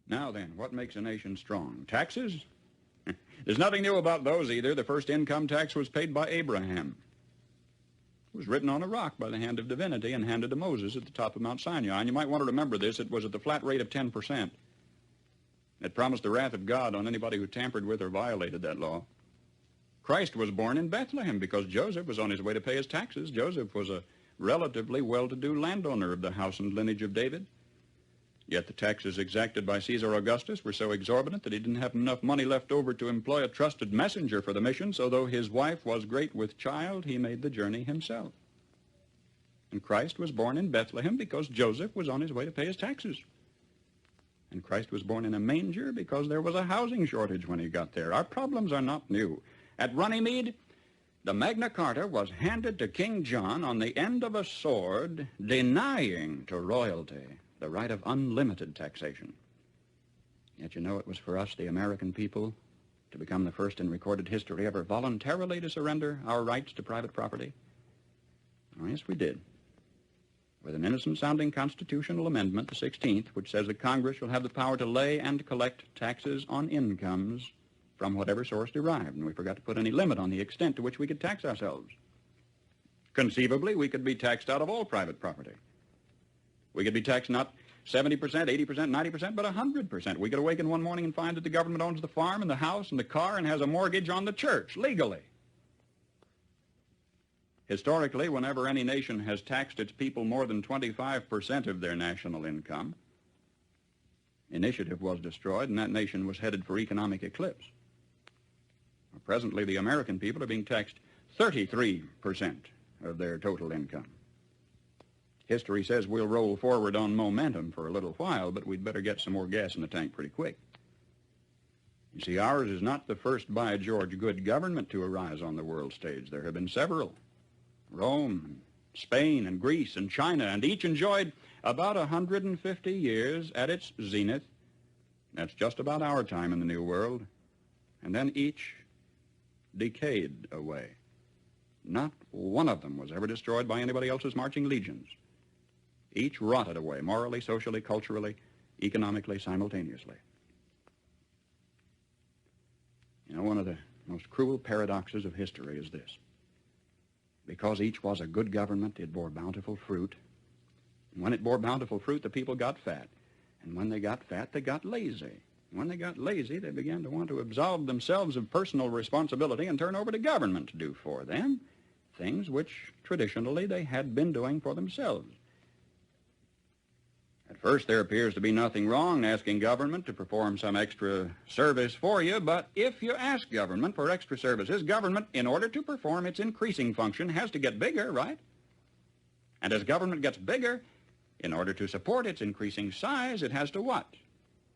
Now then, what makes a nation strong? Taxes? There's nothing new about those either. The first income tax was paid by Abraham. It was written on a rock by the hand of divinity and handed to Moses at the top of Mount Sinai. And you might want to remember this. It was at the flat rate of 10%. It promised the wrath of God on anybody who tampered with or violated that law. Christ was born in Bethlehem because Joseph was on his way to pay his taxes. Joseph was a relatively well-to-do landowner of the house and lineage of David. Yet the taxes exacted by Caesar Augustus were so exorbitant that he didn't have enough money left over to employ a trusted messenger for the mission, so though his wife was great with child, he made the journey himself. And Christ was born in Bethlehem because Joseph was on his way to pay his taxes. And Christ was born in a manger because there was a housing shortage when he got there. Our problems are not new. At Runnymede, the Magna Carta was handed to King John on the end of a sword, denying to royalty the right of unlimited taxation. Yet you know it was for us, the American people, to become the first in recorded history ever voluntarily to surrender our rights to private property. Oh, yes, we did. With an innocent-sounding constitutional amendment, the 16th, which says that Congress shall have the power to lay and collect taxes on incomes from whatever source derived, and we forgot to put any limit on the extent to which we could tax ourselves. Conceivably, we could be taxed out of all private property. We could be taxed not 70%, 80%, 90%, but 100%. We could awaken one morning and find that the government owns the farm and the house and the car and has a mortgage on the church, legally. Historically, whenever any nation has taxed its people more than 25% of their national income, initiative was destroyed and that nation was headed for economic eclipse. Presently, the American people are being taxed 33% of their total income. History says we'll roll forward on momentum for a little while, but we'd better get some more gas in the tank pretty quick. You see, ours is not the first by George good government to arise on the world stage. There have been several. Rome, and Spain, and Greece, and China, and each enjoyed about 150 years at its zenith. That's just about our time in the New World. And then each decayed away. Not one of them was ever destroyed by anybody else's marching legions. Each rotted away, morally, socially, culturally, economically, simultaneously. You know, one of the most cruel paradoxes of history is this. Because each was a good government, it bore bountiful fruit. And when it bore bountiful fruit, the people got fat. And when they got fat, they got lazy. And when they got lazy, they began to want to absolve themselves of personal responsibility and turn over to government to do for them things which traditionally they had been doing for themselves. At first, there appears to be nothing wrong in asking government to perform some extra service for you, but if you ask government for extra services, government, in order to perform its increasing function, has to get bigger, right? And as government gets bigger, in order to support its increasing size, it has to what?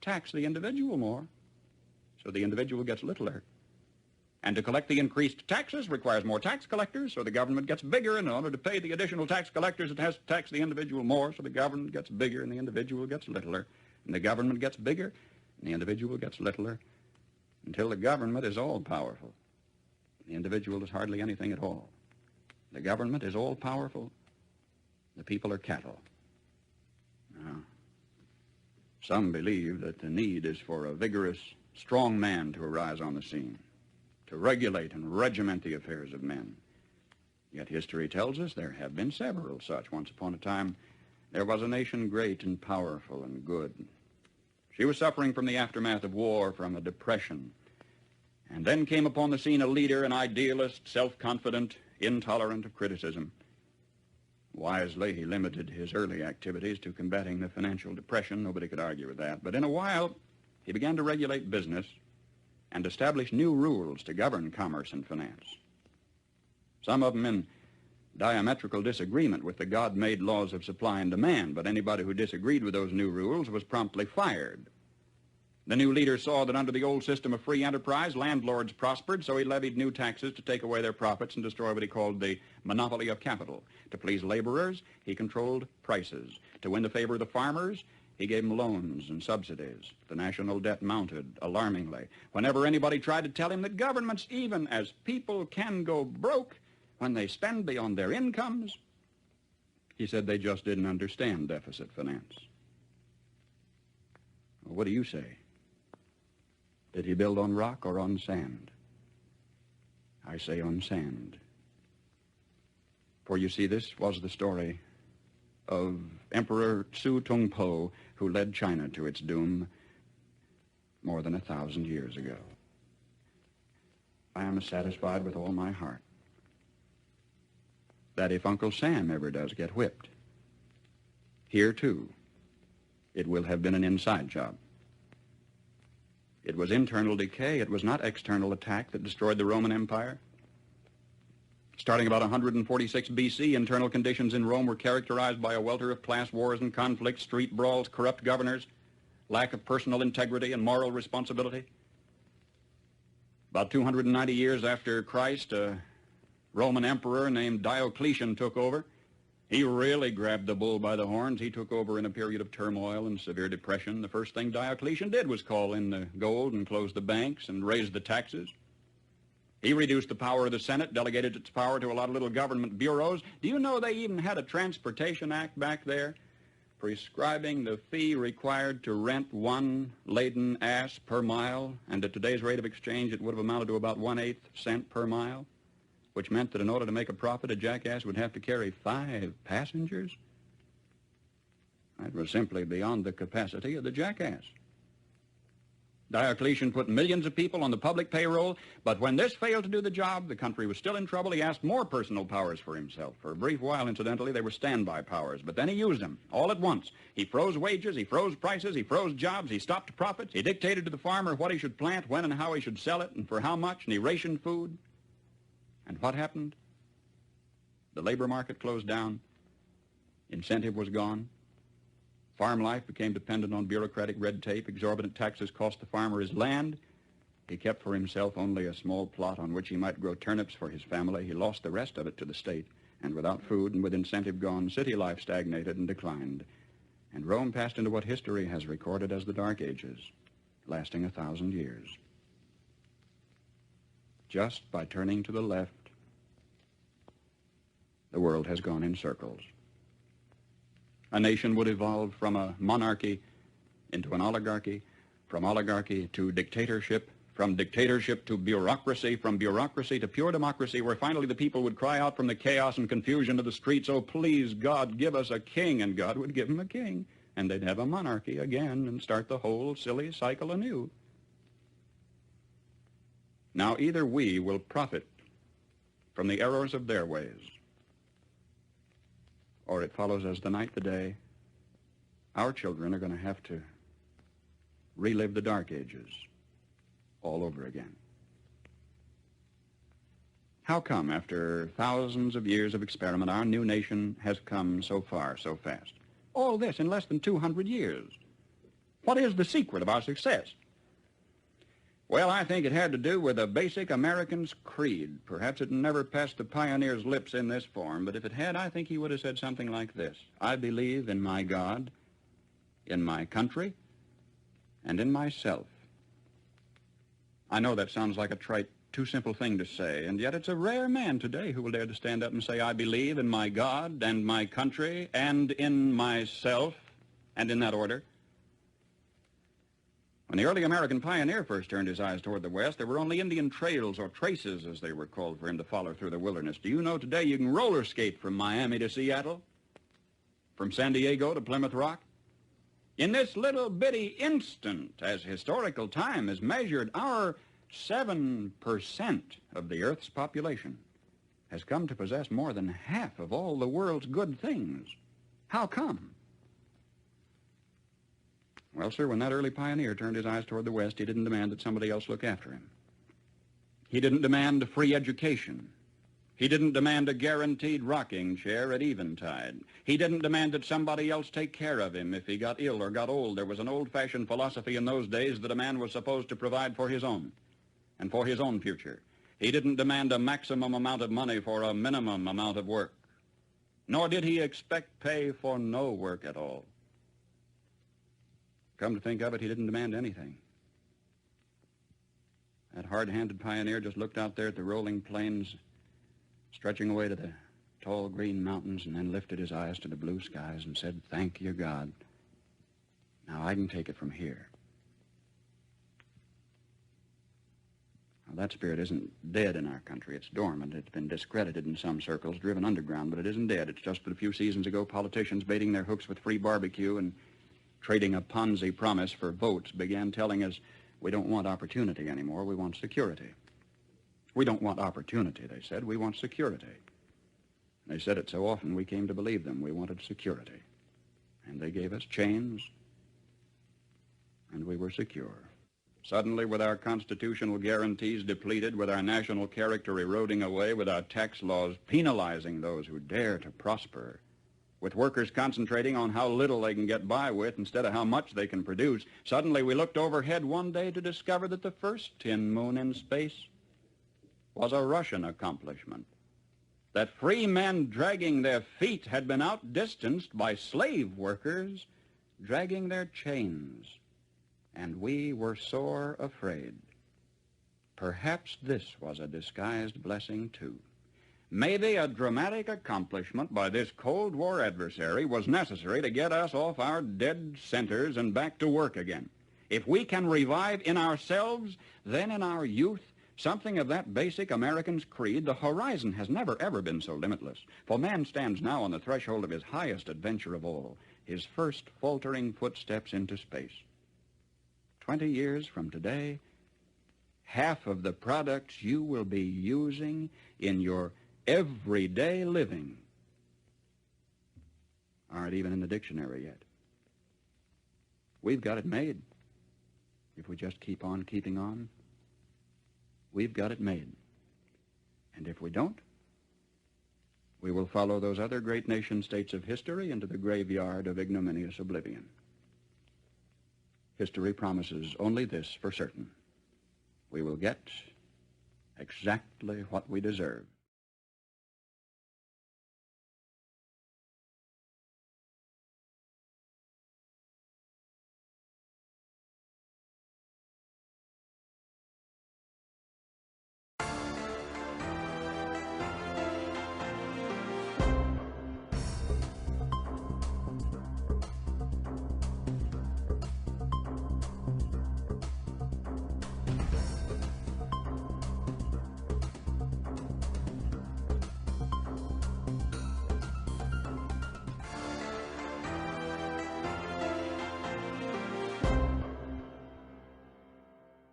Tax the individual more, so the individual gets littler. And to collect the increased taxes requires more tax collectors, so the government gets bigger, and in order to pay the additional tax collectors, it has to tax the individual more, so the government gets bigger and the individual gets littler. And the government gets bigger and the individual gets littler until the government is all-powerful. The individual is hardly anything at all. The government is all-powerful. The people are cattle. Now, some believe that the need is for a vigorous, strong man to arise on the scene, to regulate and regiment the affairs of men. Yet history tells us there have been several such. Once upon a time, there was a nation great and powerful and good. She was suffering from the aftermath of war, from a depression. And then came upon the scene a leader, an idealist, self-confident, intolerant of criticism. Wisely, he limited his early activities to combating the financial depression. Nobody could argue with that. But in a while, he began to regulate business and establish new rules to govern commerce and finance. Some of them in diametrical disagreement with the God-made laws of supply and demand, but anybody who disagreed with those new rules was promptly fired. The new leader saw that under the old system of free enterprise, landlords prospered, so he levied new taxes to take away their profits and destroy what he called the monopoly of capital. To please laborers, he controlled prices. To win the favor of the farmers, he gave them loans and subsidies. The national debt mounted alarmingly. Whenever anybody tried to tell him that governments, even as people, can go broke when they spend beyond their incomes, he said they just didn't understand deficit finance. What do you say? Did he build on rock or on sand? I say on sand. For you see, this was the story of Emperor Su Tongpo, who led China to its doom more than 1,000 years ago. I am satisfied with all my heart that if Uncle Sam ever does get whipped, here, too, it will have been an inside job. It was internal decay. It was not external attack that destroyed the Roman Empire. Starting about 146 B.C., internal conditions in Rome were characterized by a welter of class wars and conflicts, street brawls, corrupt governors, lack of personal integrity and moral responsibility. About 290 years after Christ, a Roman emperor named Diocletian took over. He really grabbed the bull by the horns. He took over in a period of turmoil and severe depression. The first thing Diocletian did was call in the gold and close the banks and raise the taxes. He reduced the power of the Senate, delegated its power to a lot of little government bureaus. Do you know they even had a Transportation Act back there prescribing the fee required to rent one laden ass per mile? And at today's rate of exchange, it would have amounted to about 1/8 cent per mile, which meant that in order to make a profit, a jackass would have to carry 5 passengers. That was simply beyond the capacity of the jackass. Diocletian put millions of people on the public payroll, but when this failed to do the job, the country was still in trouble. He asked more personal powers for himself. For a brief while, incidentally, they were standby powers, but then he used them all at once. He froze wages, he froze prices, he froze jobs, he stopped profits, he dictated to the farmer what he should plant, when and how he should sell it, and for how much, and he rationed food. And what happened? The labor market closed down. Incentive was gone. Farm life became dependent on bureaucratic red tape. Exorbitant taxes cost the farmer his land. He kept for himself only a small plot on which he might grow turnips for his family. He lost the rest of it to the state. And without food and with incentive gone, city life stagnated and declined. And Rome passed into what history has recorded as the Dark Ages, lasting 1,000 years. Just by turning to the left, the world has gone in circles. A nation would evolve from a monarchy into an oligarchy, from oligarchy to dictatorship, from dictatorship to bureaucracy, from bureaucracy to pure democracy, where finally the people would cry out from the chaos and confusion of the streets, "Oh, please, God, give us a king," and God would give them a king, and they'd have a monarchy again and start the whole silly cycle anew. Now, either we will profit from the errors of their ways, or it follows as the night the day, our children are going to have to relive the Dark Ages all over again. How come, after thousands of years of experiment, our new nation has come so far so fast? All this in less than 200 years. What is the secret of our success? Well, I think it had to do with a basic American's creed. Perhaps it never passed the pioneer's lips in this form, but if it had, I think he would have said something like this: I believe in my God, in my country, and in myself. I know that sounds like a trite, too simple thing to say, and yet it's a rare man today who will dare to stand up and say, I believe in my God and my country and in myself, and in that order. When the early American pioneer first turned his eyes toward the West, there were only Indian trails, or traces as they were called, for him to follow through the wilderness. Do you know today you can roller skate from Miami to Seattle? From San Diego to Plymouth Rock? In this little bitty instant, as historical time is measured, our 7% of the Earth's population has come to possess more than half of all the world's good things. How come? Well, sir, when that early pioneer turned his eyes toward the West, he didn't demand that somebody else look after him. He didn't demand a free education. He didn't demand a guaranteed rocking chair at eventide. He didn't demand that somebody else take care of him if he got ill or got old. There was an old-fashioned philosophy in those days that a man was supposed to provide for his own and for his own future. He didn't demand a maximum amount of money for a minimum amount of work, nor did he expect pay for no work at all. Come to think of it, he didn't demand anything. That hard-handed pioneer just looked out there at the rolling plains stretching away to the tall green mountains, and then lifted his eyes to the blue skies and said, "Thank you, God. Now I can take it from here." that spirit isn't dead in our country. It's dormant. It's been discredited in some circles, driven underground, but it isn't dead. It's just that a few seasons ago, politicians baiting their hooks with free barbecue and trading a Ponzi promise for votes began telling us we don't want opportunity anymore, we want security. We don't want opportunity, they said, we want security. They said it so often we came to believe them. We wanted security. And they gave us chains, and we were secure. Suddenly, with our constitutional guarantees depleted, with our national character eroding away, with our tax laws penalizing those who dare to prosper, with workers concentrating on how little they can get by with instead of how much they can produce, suddenly we looked overhead one day to discover that the first tin moon in space was a Russian accomplishment, that free men dragging their feet had been outdistanced by slave workers dragging their chains, and we were sore afraid. Perhaps this was a disguised blessing, too. Maybe a dramatic accomplishment by this Cold War adversary was necessary to get us off our dead centers and back to work again. If we can revive in ourselves, then in our youth, something of that basic American's creed, the horizon has never, ever been so limitless. For man stands now on the threshold of his highest adventure of all, his first faltering footsteps into space. 20 years from today, half of the products you will be using in your everyday living aren't even in the dictionary yet. We've got it made. If we just keep on keeping on, we've got it made. And if we don't, we will follow those other great nation-states of history into the graveyard of ignominious oblivion. History promises only this for certain. We will get exactly what we deserve.